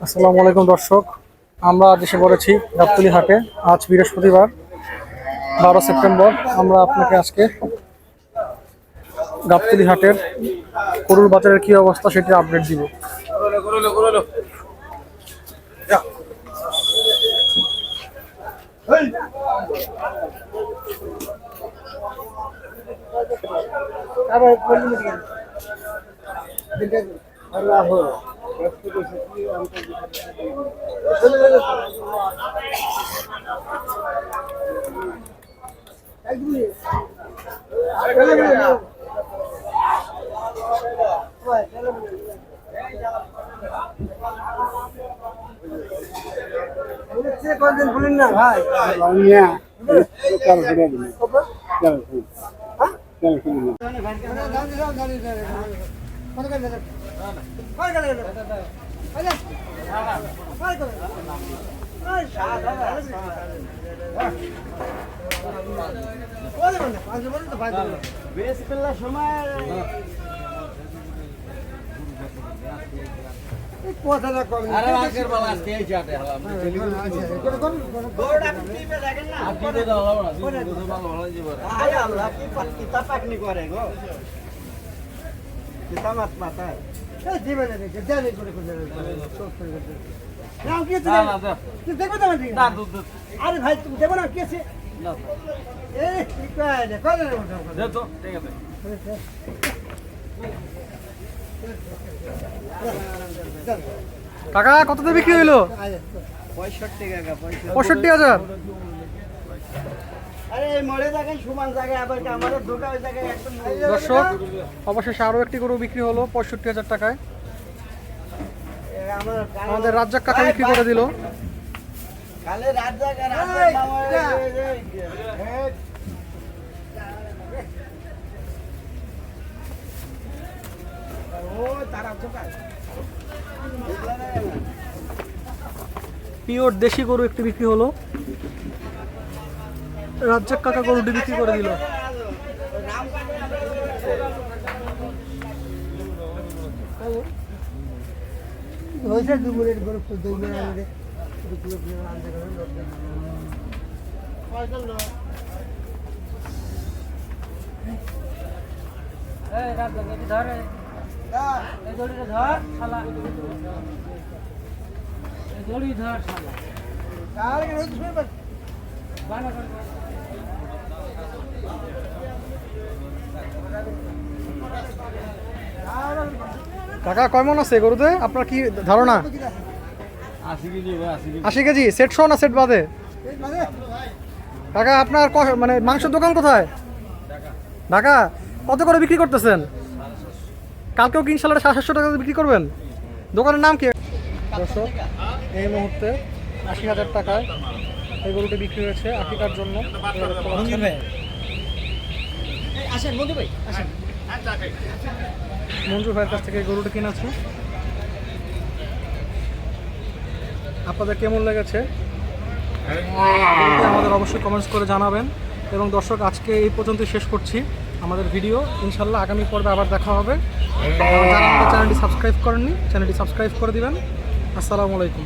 আসসালামু আলাইকুম দর্শক, আমরা আজ এসে পড়েছি গাবতলী হাটে। আজ বৃহস্পতিবার 12 সেপ্টেম্বর। আমরা আপনাকে আজকে গাবতলী হাটের গরুর বাজারের কি অবস্থা সেটি আপডেট দিব। কতদিন বলেন না ভাই? কথাটা কম আরে আজকের বেলা আজকে এই চাটে হলাম গোড়া টিপে দেখেন না টিপে দাও না দুধ ভালো ভালো জীবন আয় আল্লাহ কি কিতা পাকনি করে গো কিতা মাত মাথা এই জীবনে দেখে জানি করে সব করে নাও কি আছে না তুই দেখো তো না দুধ আরে ভাই তুমি দেখো না কি আছে না এই কি কয় রে কয় রে দে তো ঠিক আছে কাকা কততে বিক্রি হইলো? 65 টাকা। 65,000। দর্শক, অবশেষে আরো একটি গরু বিক্রি হলো 65,000 টাকায়। আমাদের রাজ্জাক কাকা বিক্রি করে দিল। পিওর দেশি গরু একটি বিক্রি হলো। রাজ্জাক কাকা গরুটি বিক্রি করে দিল। কাকা কয় মন আছে গরুতে আপনার কি ধারণা? 80 কেজি। সেট সহ না সেট বাদে? কাকা আপনার মানে মাংসের দোকান কোথায়? ঢাকা। কত করে বিক্রি করতেছেন? কালকেও কি ইনশাল্লাহ 700 টাকা বিক্রি করবেন? দোকানের নাম কি? দর্শক, এই মুহূর্তে 80,000 টাকায় এই গরুটি বিক্রি হয়েছে আকিকার জন্য। মঞ্জু ভাইয়ের কাছ থেকে গরুটি কিনেছে। আপনাদের কেমন লেগেছে আমাদের অবশ্যই কমেন্টস করে জানাবেন। এবং দর্শক, আজকে এই পর্যন্ত শেষ করছি আমাদের ভিডিও। ইনশাল্লাহ আগামী পর্বে আবার দেখা হবে। যারা আমাদের চ্যানেলটি সাবস্ক্রাইব করেননি, চ্যানেলটি সাবস্ক্রাইব করে দিবেন। আসসালামু আলাইকুম।